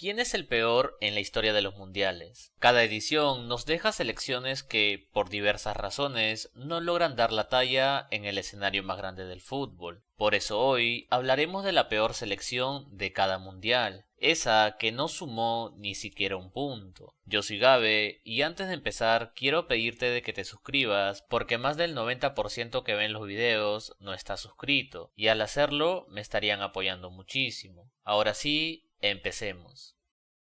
¿Quién es el peor en la historia de los mundiales? Cada edición nos deja selecciones que, por diversas razones, no logran dar la talla en el escenario más grande del fútbol. Por eso hoy hablaremos de la peor selección de cada mundial, esa que no sumó ni siquiera un punto. Yo soy Gabe y antes de empezar quiero pedirte de que te suscribas porque más del 90% que ven los videos no está suscrito y al hacerlo me estarían apoyando muchísimo. Ahora sí, empecemos.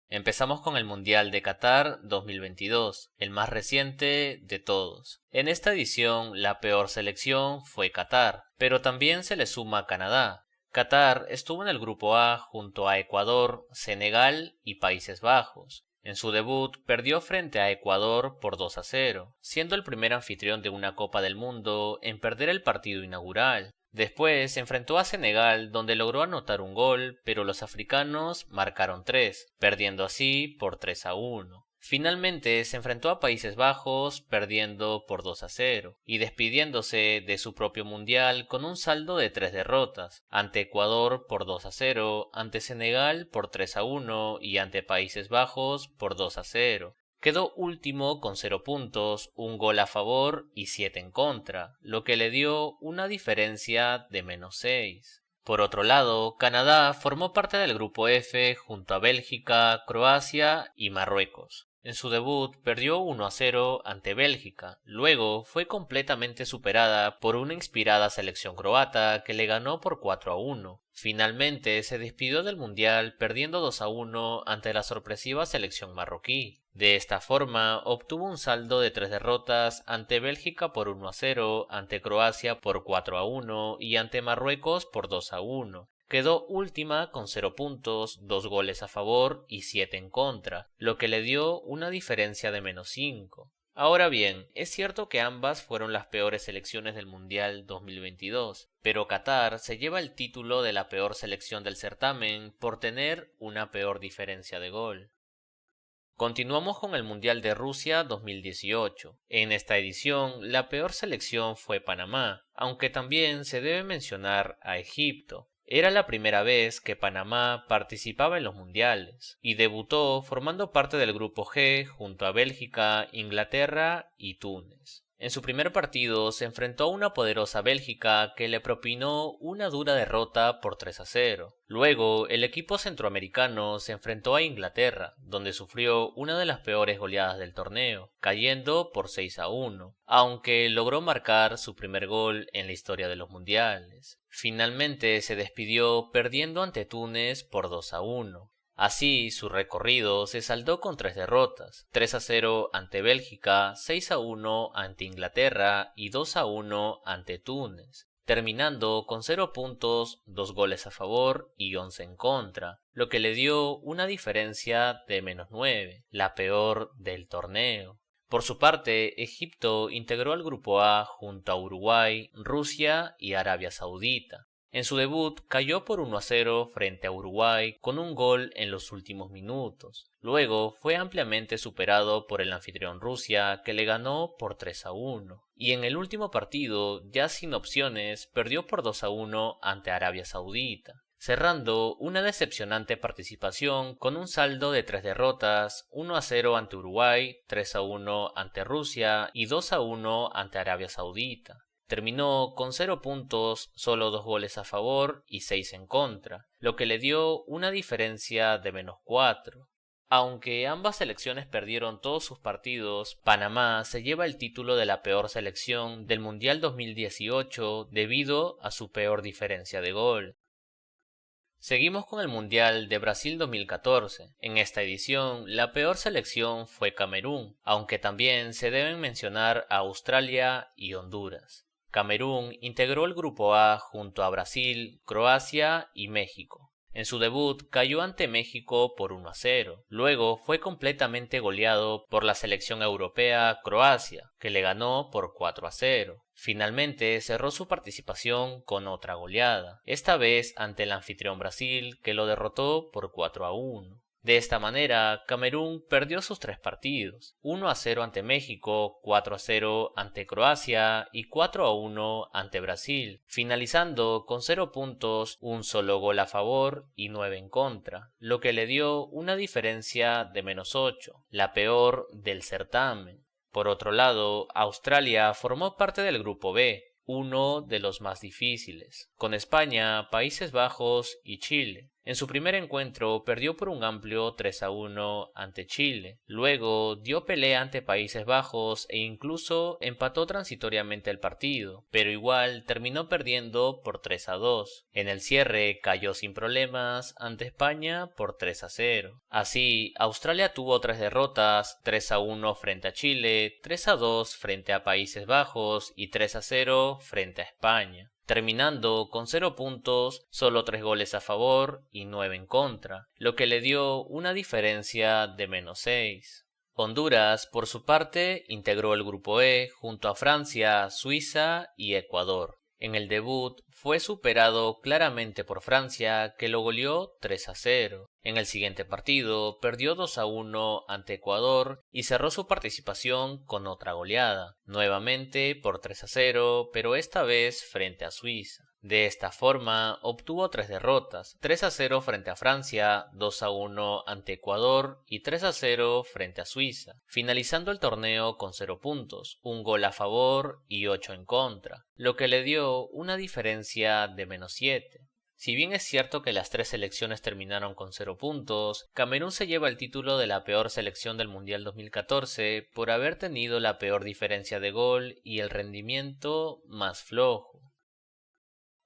Empezamos con el Mundial de Qatar 2022, el más reciente de todos. En esta edición, la peor selección fue Qatar, pero también se le suma Canadá. Qatar estuvo en el grupo A junto a Ecuador, Senegal y Países Bajos. En su debut perdió frente a Ecuador por 2-0, siendo el primer anfitrión de una Copa del Mundo en perder el partido inaugural. Después se enfrentó a Senegal, donde logró anotar un gol, pero los africanos marcaron 3, perdiendo así por 3-1. Finalmente se enfrentó a Países Bajos, perdiendo por 2-0, y despidiéndose de su propio mundial con un saldo de 3 derrotas, ante Ecuador por 2-0, ante Senegal por 3-1 y ante Países Bajos por 2-0. Quedó último con 0 puntos, un gol a favor y 7 en contra, lo que le dio una diferencia de -6. Por otro lado, Canadá formó parte del grupo F junto a Bélgica, Croacia y Marruecos. En su debut perdió 1-0 ante Bélgica, luego fue completamente superada por una inspirada selección croata que le ganó por 4-1. Finalmente se despidió del Mundial perdiendo 2-1 ante la sorpresiva selección marroquí. De esta forma obtuvo un saldo de 3 derrotas ante Bélgica por 1-0, ante Croacia por 4-1 y ante Marruecos por 2-1. Quedó última con 0 puntos, 2 goles a favor y 7 en contra, lo que le dio una diferencia de -5. Ahora bien, es cierto que ambas fueron las peores selecciones del Mundial 2022, pero Qatar se lleva el título de la peor selección del certamen por tener una peor diferencia de gol. Continuamos con el Mundial de Rusia 2018. En esta edición, la peor selección fue Panamá, aunque también se debe mencionar a Egipto. Era la primera vez que Panamá participaba en los mundiales y debutó formando parte del grupo G junto a Bélgica, Inglaterra y Túnez. En su primer partido se enfrentó a una poderosa Bélgica que le propinó una dura derrota por 3-0. Luego, el equipo centroamericano se enfrentó a Inglaterra, donde sufrió una de las peores goleadas del torneo, cayendo por 6-1, aunque logró marcar su primer gol en la historia de los mundiales. Finalmente se despidió perdiendo ante Túnez por 2-1. Así, su recorrido se saldó con 3 derrotas, 3-0 ante Bélgica, 6-1 ante Inglaterra y 2-1 ante Túnez, terminando con 0 puntos, 2 goles a favor y 11 en contra, lo que le dio una diferencia de -9, la peor del torneo. Por su parte, Egipto integró al grupo A junto a Uruguay, Rusia y Arabia Saudita. En su debut cayó por 1-0 frente a Uruguay con un gol en los últimos minutos. Luego fue ampliamente superado por el anfitrión Rusia que le ganó por 3-1. Y en el último partido, ya sin opciones, perdió por 2-1 ante Arabia Saudita, cerrando una decepcionante participación con un saldo de 3 derrotas, 1-0 ante Uruguay, 3-1 ante Rusia y 2-1 ante Arabia Saudita. Terminó con 0 puntos, solo 2 goles a favor y 6 en contra, lo que le dio una diferencia de -4. Aunque ambas selecciones perdieron todos sus partidos, Panamá se lleva el título de la peor selección del Mundial 2018 debido a su peor diferencia de gol. Seguimos con el Mundial de Brasil 2014. En esta edición, la peor selección fue Camerún, aunque también se deben mencionar a Australia y Honduras. Camerún integró el grupo A junto a Brasil, Croacia y México. En su debut cayó ante México por 1-0. Luego fue completamente goleado por la selección europea Croacia, que le ganó por 4-0. Finalmente cerró su participación con otra goleada, esta vez ante el anfitrión Brasil, que lo derrotó por 4-1. De esta manera, Camerún perdió sus 3 partidos, 1-0 ante México, 4-0 ante Croacia y 4-1 ante Brasil, finalizando con 0 puntos, un solo gol a favor y 9 en contra, lo que le dio una diferencia de -8, la peor del certamen. Por otro lado, Australia formó parte del grupo B, uno de los más difíciles, con España, Países Bajos y Chile. En su primer encuentro perdió por un amplio 3-1 ante Chile, luego dio pelea ante Países Bajos e incluso empató transitoriamente el partido, pero igual terminó perdiendo por 3-2. En el cierre cayó sin problemas ante España por 3-0. Así, Australia tuvo 3 derrotas, 3-1 frente a Chile, 3-2 frente a Países Bajos y 3-0 frente a España, terminando con 0 puntos, solo 3 goles a favor y 9 en contra, lo que le dio una diferencia de -6. Honduras, por su parte, integró el grupo E junto a Francia, Suiza y Ecuador. En el debut fue superado claramente por Francia, que lo goleó 3-0. En el siguiente partido perdió 2-1 ante Ecuador y cerró su participación con otra goleada, nuevamente por 3-0, pero esta vez frente a Suiza. De esta forma obtuvo 3 derrotas, 3-0 frente a Francia, 2-1 ante Ecuador y 3-0 frente a Suiza, finalizando el torneo con 0 puntos, un gol a favor y 8 en contra, lo que le dio una diferencia de -7. Si bien es cierto que las 3 selecciones terminaron con 0 puntos, Camerún se lleva el título de la peor selección del Mundial 2014 por haber tenido la peor diferencia de gol y el rendimiento más flojo.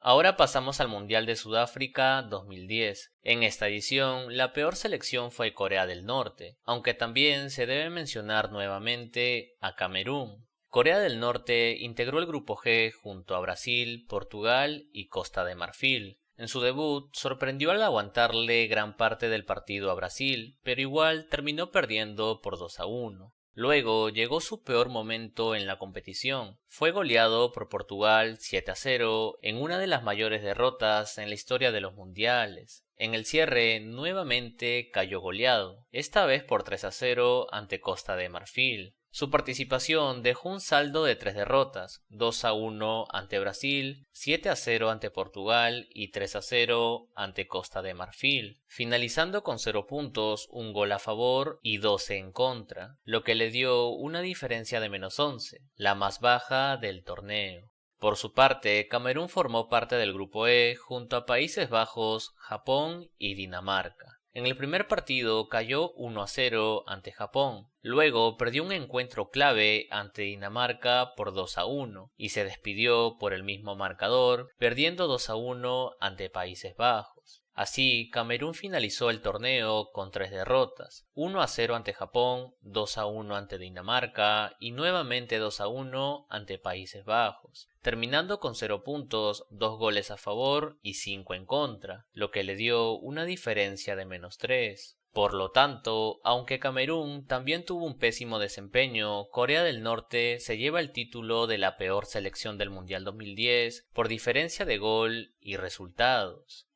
Ahora pasamos al Mundial de Sudáfrica 2010. En esta edición, la peor selección fue Corea del Norte, aunque también se debe mencionar nuevamente a Camerún. Corea del Norte integró el grupo G junto a Brasil, Portugal y Costa de Marfil. En su debut sorprendió al aguantarle gran parte del partido a Brasil, pero igual terminó perdiendo por 2-1. Luego llegó su peor momento en la competición. Fue goleado por Portugal 7-0 en una de las mayores derrotas en la historia de los mundiales. En el cierre nuevamente cayó goleado, esta vez por 3-0 ante Costa de Marfil. Su participación dejó un saldo de 3 derrotas, 2-1 ante Brasil, 7-0 ante Portugal y 3-0 ante Costa de Marfil, finalizando con 0 puntos, un gol a favor y 12 en contra, lo que le dio una diferencia de -11, la más baja del torneo. Por su parte, Camerún formó parte del grupo E junto a Países Bajos, Japón y Dinamarca. En el primer partido cayó 1-0 ante Japón, luego perdió un encuentro clave ante Dinamarca por 2-1 y se despidió por el mismo marcador, perdiendo 2-1 ante Países Bajos. Así, Camerún finalizó el torneo con 3 derrotas, 1-0 ante Japón, 2-1 ante Dinamarca y nuevamente 2-1 ante Países Bajos, terminando con 0 puntos, 2 goles a favor y 5 en contra, lo que le dio una diferencia de -3. Por lo tanto, aunque Camerún también tuvo un pésimo desempeño, Corea del Norte se lleva el título de la peor selección del Mundial 2010 por diferencia de gol y resultados.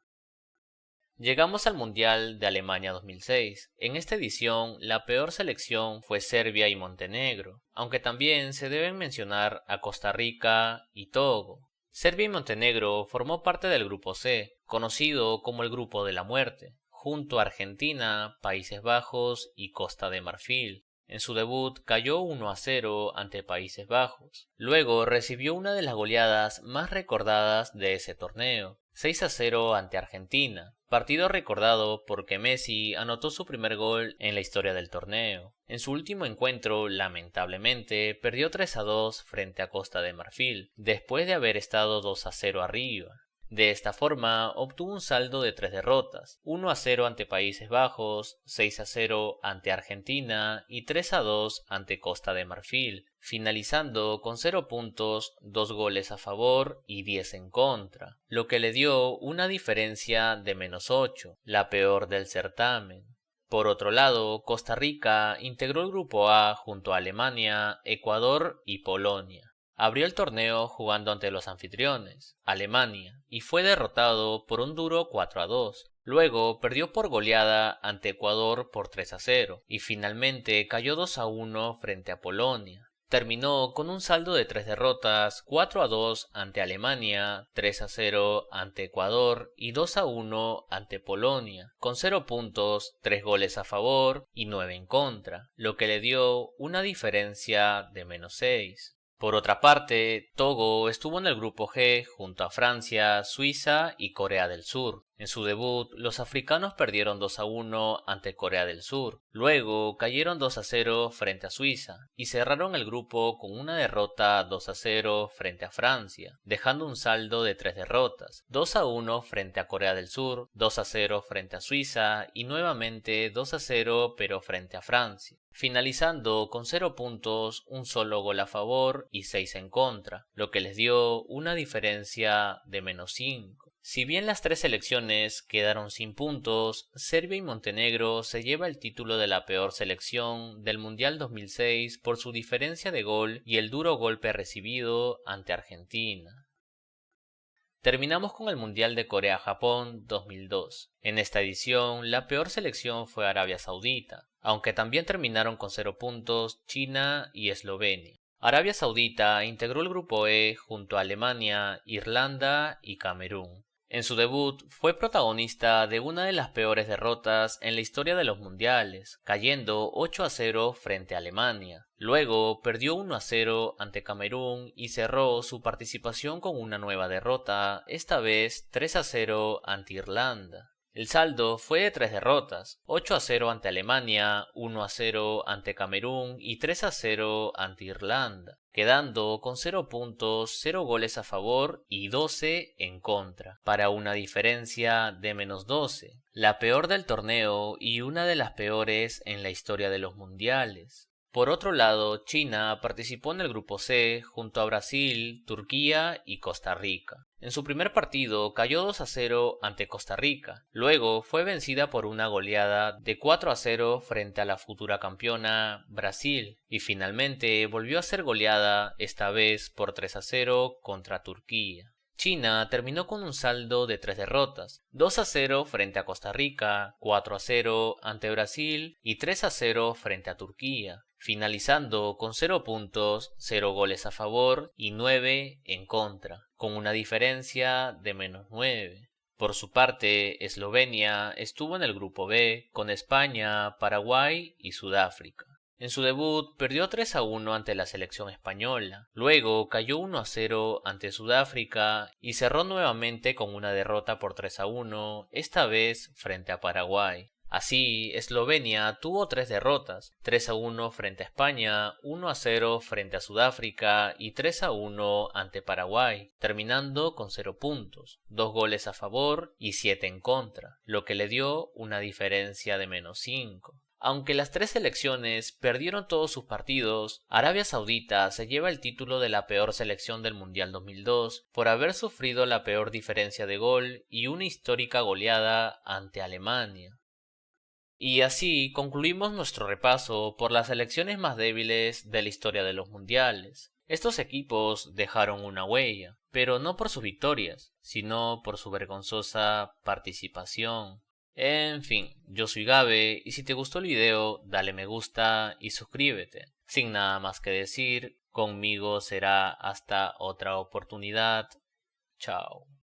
Llegamos al Mundial de Alemania 2006. En esta edición, la peor selección fue Serbia y Montenegro, aunque también se deben mencionar a Costa Rica y Togo. Serbia y Montenegro formó parte del Grupo C, conocido como el Grupo de la Muerte, junto a Argentina, Países Bajos y Costa de Marfil. En su debut cayó 1-0 ante Países Bajos. Luego recibió una de las goleadas más recordadas de ese torneo, 6-0 ante Argentina, partido recordado porque Messi anotó su primer gol en la historia del torneo. En su último encuentro, lamentablemente, perdió 3-2 frente a Costa de Marfil, después de haber estado 2-0 arriba. De esta forma, obtuvo un saldo de 3 derrotas, 1-0 ante Países Bajos, 6-0 ante Argentina y 3-2 ante Costa de Marfil, finalizando con 0 puntos, 2 goles a favor y 10 en contra, lo que le dio una diferencia de -8, la peor del certamen. Por otro lado, Costa Rica integró el Grupo A junto a Alemania, Ecuador y Polonia. Abrió el torneo jugando ante los anfitriones, Alemania, y fue derrotado por un duro 4-2. Luego perdió por goleada ante Ecuador por 3-0 y finalmente cayó 2-1 frente a Polonia. Terminó con un saldo de 3 derrotas, 4-2 ante Alemania, 3-0 ante Ecuador y 2-1 ante Polonia, con 0 puntos, 3 goles a favor y 9 en contra, lo que le dio una diferencia de -6. Por otra parte, Togo estuvo en el grupo G junto a Francia, Suiza y Corea del Sur. En su debut, los africanos perdieron 2-1 ante Corea del Sur. Luego cayeron 2-0 frente a Suiza y cerraron el grupo con una derrota 2-0 frente a Francia, dejando un saldo de 3 derrotas, 2-1 frente a Corea del Sur, 2-0 frente a Suiza y nuevamente 2-0 pero frente a Francia, finalizando con 0 puntos, un solo gol a favor y 6 en contra, lo que les dio una diferencia de -5. Si bien las tres selecciones quedaron sin puntos, Serbia y Montenegro se lleva el título de la peor selección del Mundial 2006 por su diferencia de gol y el duro golpe recibido ante Argentina. Terminamos con el Mundial de Corea-Japón 2002. En esta edición, la peor selección fue Arabia Saudita, aunque también terminaron con 0 puntos China y Eslovenia. Arabia Saudita integró el grupo E junto a Alemania, Irlanda y Camerún. En su debut fue protagonista de una de las peores derrotas en la historia de los mundiales, cayendo 8-0 frente a Alemania. Luego perdió 1-0 ante Camerún y cerró su participación con una nueva derrota, esta vez 3-0 ante Irlanda. El saldo fue de 3 derrotas, 8-0 ante Alemania, 1-0 ante Camerún y 3-0 ante Irlanda, quedando con 0 puntos, 0 goles a favor y 12 en contra, para una diferencia de -12, la peor del torneo y una de las peores en la historia de los mundiales. Por otro lado, China participó en el grupo C junto a Brasil, Turquía y Costa Rica. En su primer partido cayó 2-0 ante Costa Rica, luego fue vencida por una goleada de 4-0 frente a la futura campeona Brasil y finalmente volvió a ser goleada, esta vez por 3-0 contra Turquía. China terminó con un saldo de 3 derrotas, 2-0 frente a Costa Rica, 4-0 ante Brasil y 3-0 frente a Turquía, finalizando con 0 puntos, 0 goles a favor y 9 en contra, con una diferencia de -9. Por su parte, Eslovenia estuvo en el grupo B con España, Paraguay y Sudáfrica. En su debut perdió 3-1 ante la selección española, luego cayó 1-0 ante Sudáfrica y cerró nuevamente con una derrota por 3-1, esta vez frente a Paraguay. Así, Eslovenia tuvo 3 derrotas, 3-1 frente a España, 1-0 frente a Sudáfrica y 3-1 ante Paraguay, terminando con 0 puntos, 2 goles a favor y 7 en contra, lo que le dio una diferencia de -5. Aunque las tres selecciones perdieron todos sus partidos, Arabia Saudita se lleva el título de la peor selección del Mundial 2002 por haber sufrido la peor diferencia de gol y una histórica goleada ante Alemania. Y así concluimos nuestro repaso por las selecciones más débiles de la historia de los mundiales. Estos equipos dejaron una huella, pero no por sus victorias, sino por su vergonzosa participación. En fin, yo soy Gabe y si te gustó el video, dale me gusta y suscríbete. Sin nada más que decir, conmigo será hasta otra oportunidad. Chao.